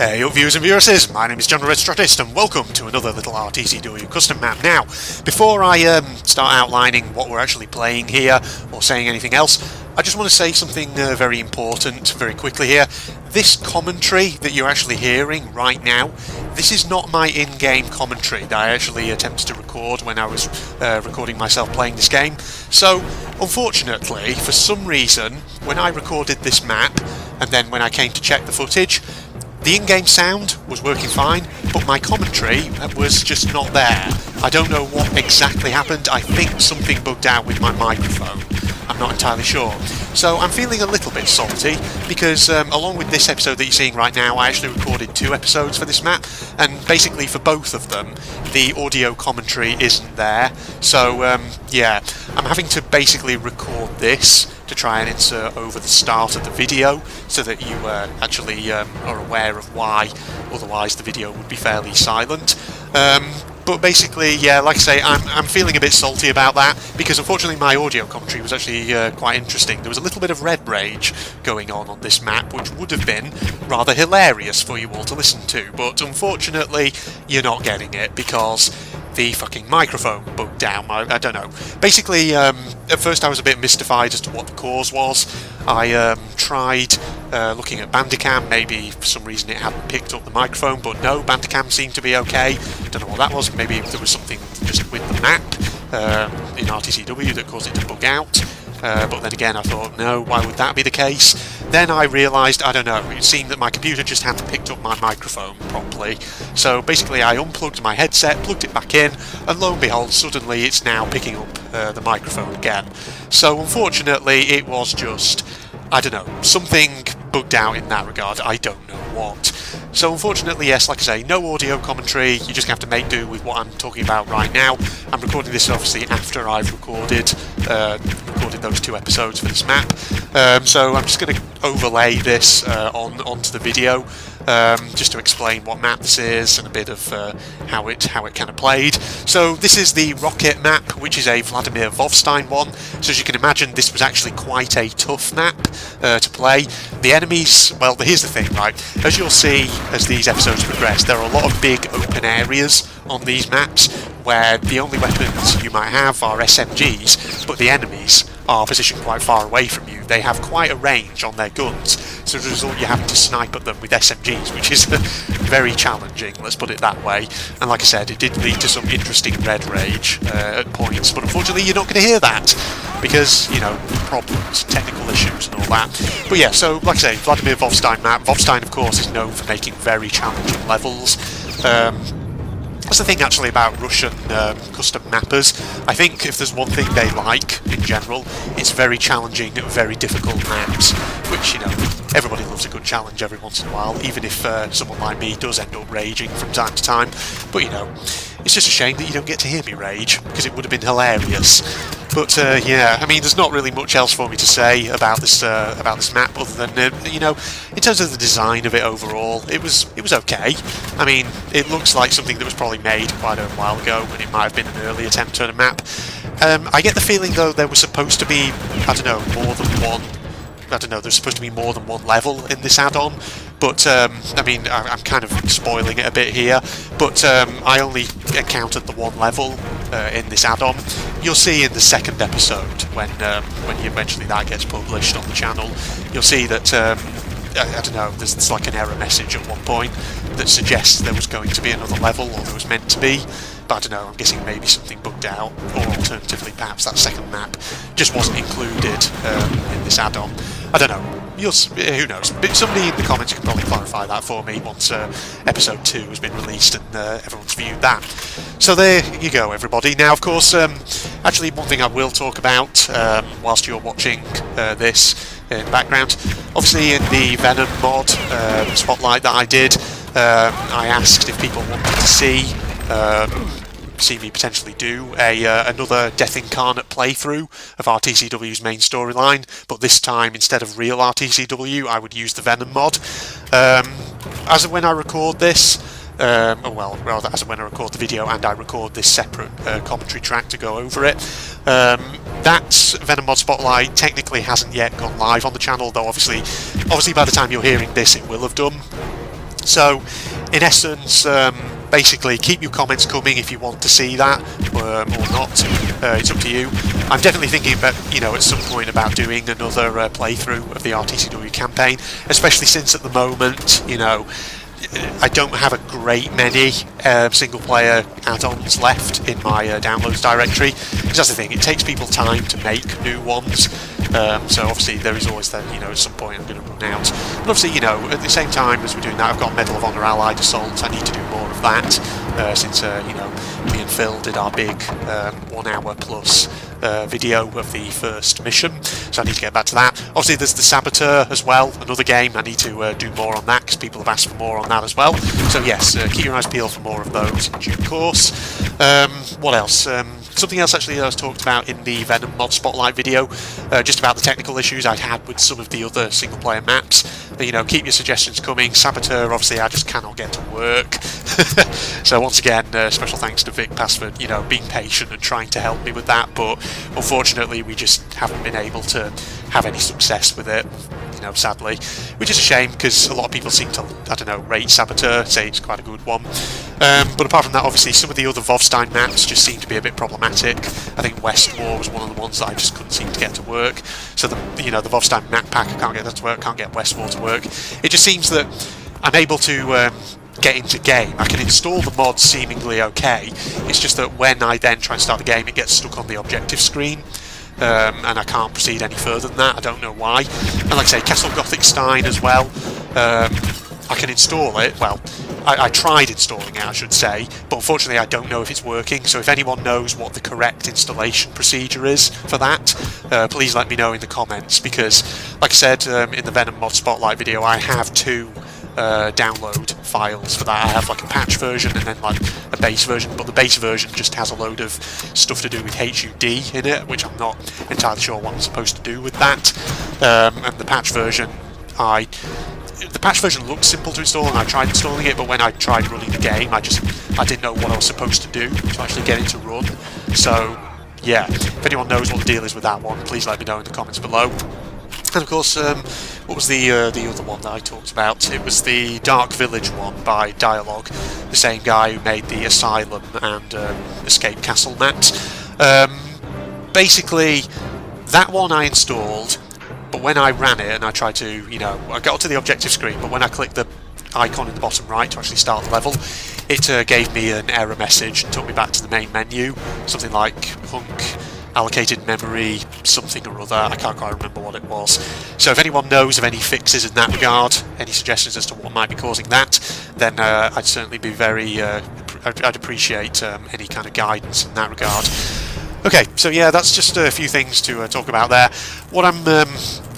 Hey up viewers and viewresses, my name is John the Red Strategist and welcome to another little RTCW custom map. Now, before I start outlining what we're actually playing here or saying anything else, I just want to say something very important very quickly here. This commentary that you're actually hearing right now, this is not my in-game commentary that I actually attempted to record when I was recording myself playing this game. So, unfortunately, for some reason, when I recorded this map and then when I came to check the footage, the in-game sound was working fine, but my commentary was just not there. I don't know what exactly happened. I think something bugged out with my microphone. I'm not entirely sure. So I'm feeling a little bit salty because along with this episode that you're seeing right now, I actually recorded 2 episodes for this map, and basically for both of them, the audio commentary isn't there. So yeah, I'm having to basically record this to try and insert over the start of the video so that you actually are aware of why otherwise the video would be fairly silent. But basically, yeah, like I say, I'm feeling a bit salty about that because unfortunately my audio commentary was actually quite interesting. There was a little bit of red rage going on this map, which would have been rather hilarious for you all to listen to, but unfortunately you're not getting it because the fucking microphone bugged down. I don't know. Basically, at first I was a bit mystified as to what the cause was. I tried looking at Bandicam, maybe for some reason it hadn't picked up the microphone, but no, Bandicam seemed to be okay. Don't know what that was. Maybe there was something just with the map in RTCW that caused it to bug out. But then again I thought, no, why would that be the case? Then I realised, I don't know, it seemed that my computer just hadn't picked up my microphone properly. So basically I unplugged my headset, plugged it back in, and lo and behold, suddenly it's now picking up the microphone again. So unfortunately it was just, I don't know, something bugged out in that regard. I don't know what. So unfortunately, yes, like I say, no audio commentary. You just have to make do with what I'm talking about right now. I'm recording this obviously after I've recorded those 2 episodes for this map. So I'm just going to overlay this onto the video just to explain what map this is and a bit of how it kind of played. So this is the Rocket map, which is a Vladimir Vovstein one. So as you can imagine, this was actually quite a tough map to play. The enemies, well, here's the thing, right? As you'll see as these episodes progress, there are a lot of big open areas on these maps where the only weapons you might have are SMGs, but the enemies are positioned quite far away from you. They have quite a range on their guns, so as a result you're having to snipe at them with SMGs, which is very challenging, let's put it that way. And like I said, it did lead to some interesting red rage at points, but unfortunately you're not going to hear that because, you know, problems, technical issues and all that. But yeah, so like I say, Vladimir Vovstein map. Vovstein, of course, is known for making very challenging levels. That's the thing actually about Russian custom mappers. I think if there's one thing they like in general, it's very challenging, very difficult maps, which, you know, everybody loves a good challenge every once in a while, even if someone like me does end up raging from time to time. But, you know, it's just a shame that you don't get to hear me rage, because it would have been hilarious. But yeah, I mean, there's not really much else for me to say about this map, other than you know, in terms of the design of it overall, it was okay. I mean, it looks like something that was probably made quite a while ago, and it might have been an early attempt at a map. I get the feeling though there was supposed to be, I don't know, more than one. I don't know, there's supposed to be more than one level in this add-on, but I mean, I'm kind of spoiling it a bit here, but I only encountered the one level in this add-on. You'll see in the second episode, when eventually that gets published on the channel, you'll see that, I don't know, there's like an error message at one point that suggests there was going to be another level, or there was meant to be. I don't know, I'm guessing maybe something bugged out, or alternatively perhaps that second map just wasn't included in this add-on. I don't know, who knows, but somebody in the comments can probably clarify that for me once episode 2 has been released and everyone's viewed that. So there you go, everybody. Now, of course, actually one thing I will talk about whilst you're watching this in the background, obviously in the Venom mod spotlight that I did, I asked if people wanted to see me potentially do another Death Incarnate playthrough of RTCW's main storyline, but this time instead of real RTCW I would use the Venom mod. As of when I record this, well, rather as of when I record the video and I record this separate commentary track to go over it, that Venom mod spotlight technically hasn't yet gone live on the channel, though obviously by the time you're hearing this it will have done. So, in essence, basically keep your comments coming if you want to see that or not. It's up to you. I'm definitely thinking about, at some point about doing another playthrough of the RTCW campaign, especially since at the moment, I don't have a great many single-player add-ons left in my downloads directory, because that's the thing, it takes people time to make new ones. So obviously there is always then, at some point I'm going to run out. But obviously, at the same time as we're doing that, I've got Medal of Honor Allied Assault. I need to do more of that, since, me and Phil did our big 1 hour plus video of the first mission, so I need to get back to that. Obviously there's the Saboteur as well, another game. I need to do more on that, because people have asked for more on that as well. So yes, keep your eyes peeled for more of those in due course. What else? Something else actually that I was talked about in the Venom mod spotlight video, just about the technical issues I had with some of the other single player maps. Keep your suggestions coming. Saboteur, obviously I just cannot get to work. So once again, special thanks to Vic Pass for, being patient and trying to help me with that, but unfortunately we just haven't been able to have any success with it, sadly, which is a shame, because a lot of people seem to, rate Saboteur, say it's quite a good one. But apart from that, obviously some of the other Vovstein maps just seem to be a bit problematic. I think Westwar was one of the ones that I just couldn't seem to get to work. So the Vovstein map pack, I can't get that to work, can't get Westwar to work. It just seems that I'm able to get into game. I can install the mods seemingly okay. It's just that when I then try and start the game, it gets stuck on the objective screen. And I can't proceed any further than that. I don't know why. And like I say, Castle Gothic Stein as well. I can install it. Well, I tried installing it, I should say, but unfortunately I don't know if it's working. So if anyone knows what the correct installation procedure is for that, please let me know in the comments, because like I said in the Venom mod spotlight video, I have 2 download files for that. I have like a patch version and then like a base version, but the base version just has a load of stuff to do with HUD in it, which I'm not entirely sure what I'm supposed to do with that. And the patch version, the patch version looks simple to install, and I tried installing it, but when I tried running the game, I didn't know what I was supposed to do to actually get it to run. So yeah, if anyone knows what the deal is with that one, please let me know in the comments below. And of course, what was the other one that I talked about? It was the Dark Village one by Dialogue, the same guy who made the Asylum and Escape Castle maps. Basically, that one I installed, but when I ran it and I tried to, I got to the objective screen, but when I clicked the icon in the bottom right to actually start the level, it gave me an error message and took me back to the main menu, something like hunk allocated memory, something or other. I can't quite remember what it was. So if anyone knows of any fixes in that regard, any suggestions as to what might be causing that, then I'd certainly be I'd appreciate any kind of guidance in that regard. Okay, so yeah, that's just a few things to talk about there. What I'm going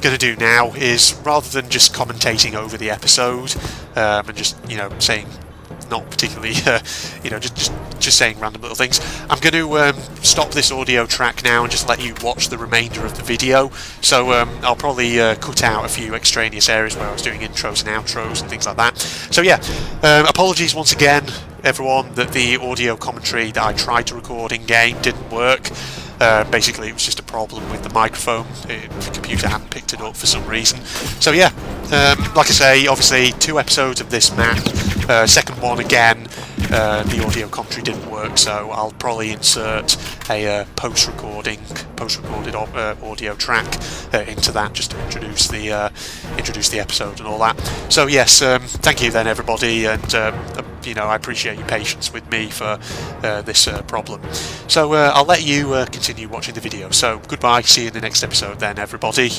to do now is, rather than just commentating over the episode and just, saying not particularly, just saying random little things, I'm going to stop this audio track now and just let you watch the remainder of the video. So I'll probably cut out a few extraneous areas where I was doing intros and outros and things like that. So yeah, apologies once again, everyone, that the audio commentary that I tried to record in-game didn't work. Basically, it was just a problem with the microphone. The computer hadn't picked it up for some reason. So yeah, like I say, obviously 2 episodes of this map. Second one again, the audio commentary didn't work, so I'll probably insert a post-recorded audio track into that, just to introduce the episode and all that. So yes, thank you then everybody, and I appreciate your patience with me for this problem. So I'll let you continue watching the video. So goodbye, see you in the next episode then everybody.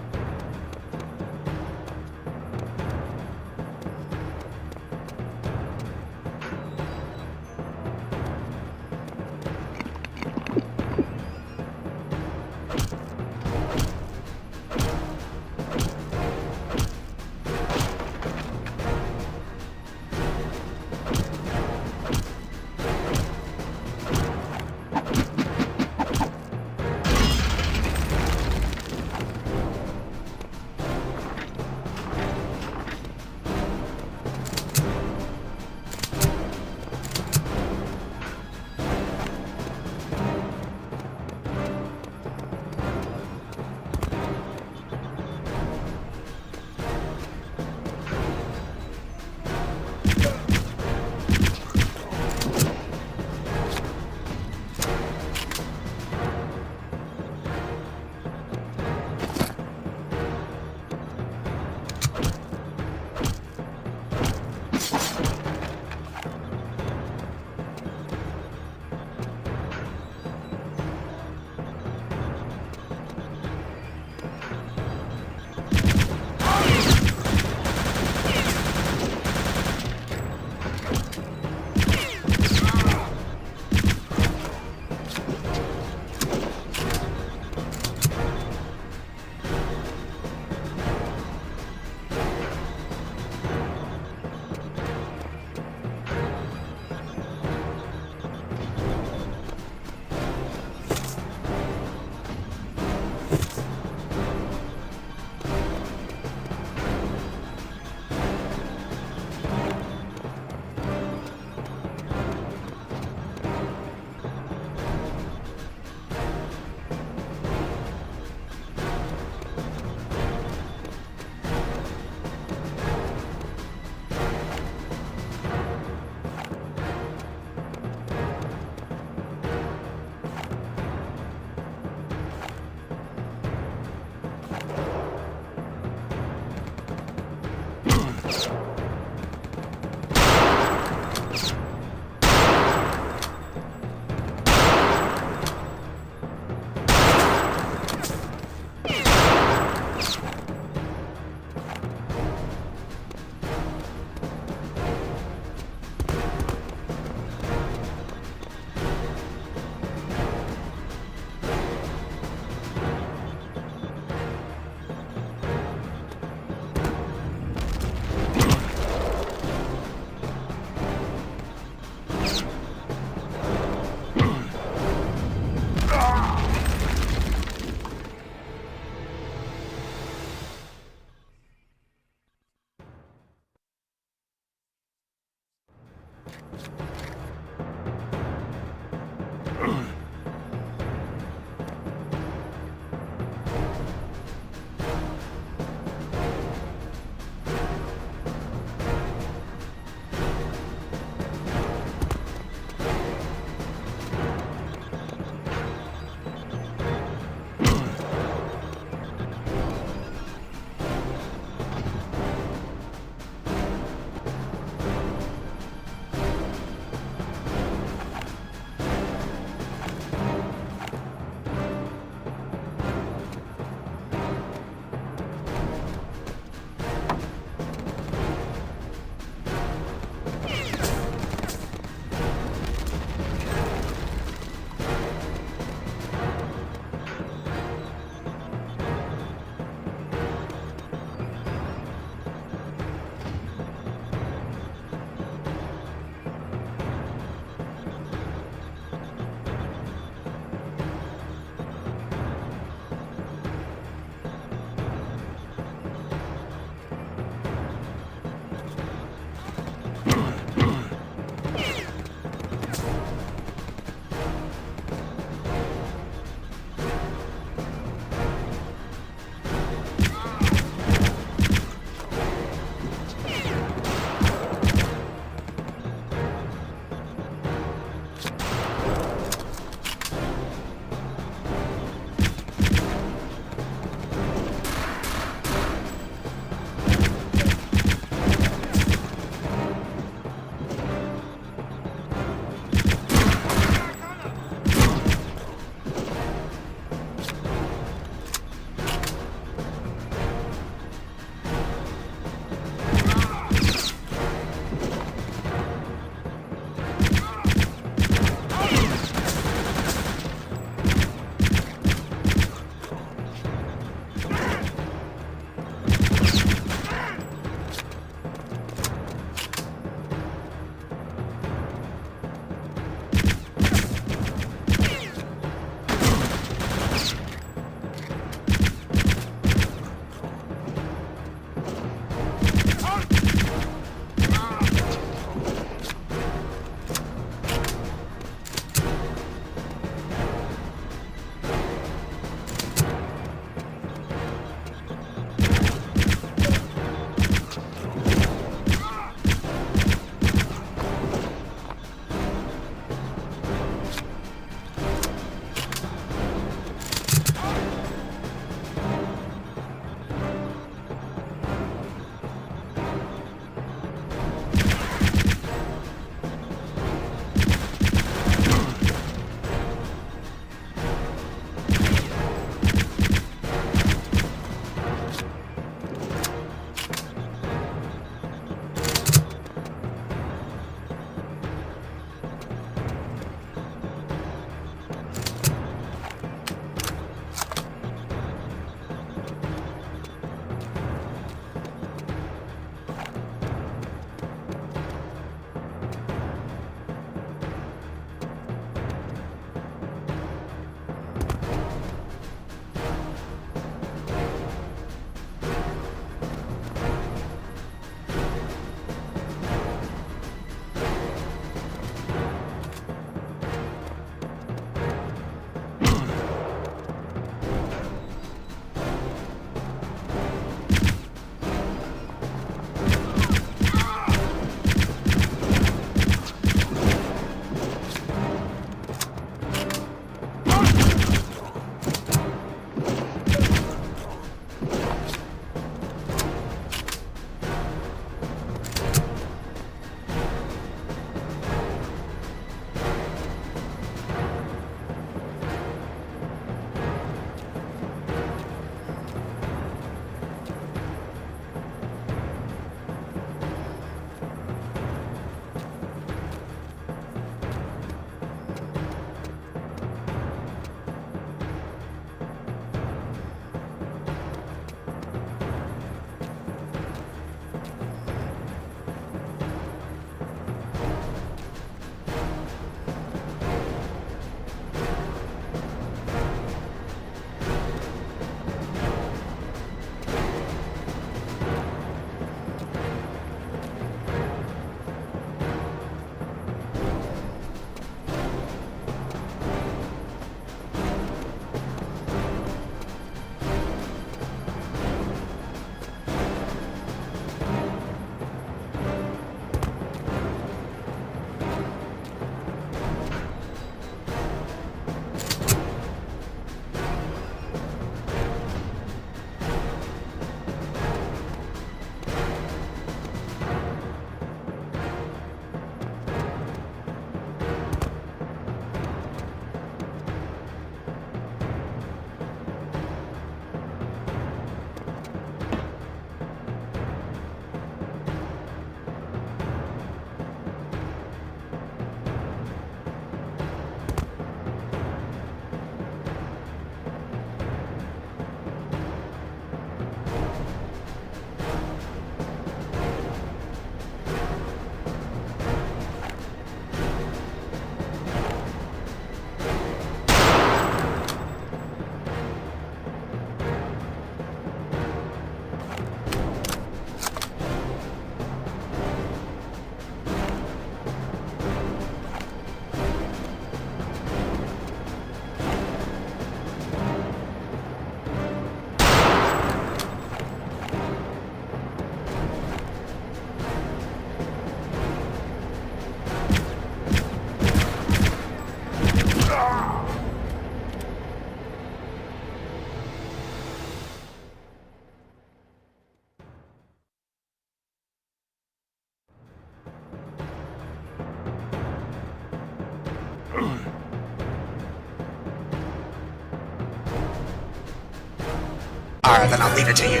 then I'll leave it to you.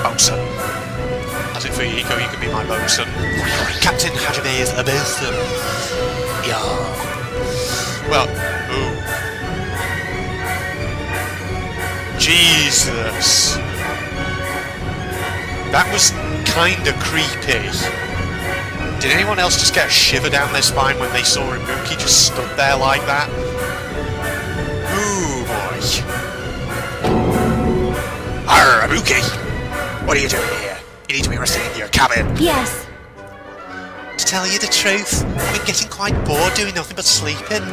Bosun. As it for Eco, you can be my bosun. Captain Hajime is a bosun. Yeah. Well, ooh. Jesus. That was kinda creepy. Did anyone else just get a shiver down their spine when they saw Ibuki just stood there like that? Ooh, boy. Arr, Ibuki! What are you doing here? You need to be resting in your cabin. Yes. To tell you the truth, I've been getting quite bored doing nothing but sleeping.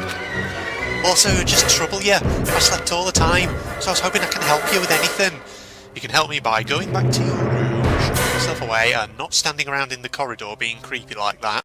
Also, it would just trouble you if I slept all the time, so I was hoping I can help you with anything. You can help me by going back to your room, shutting yourself away, and not standing around in the corridor being creepy like that.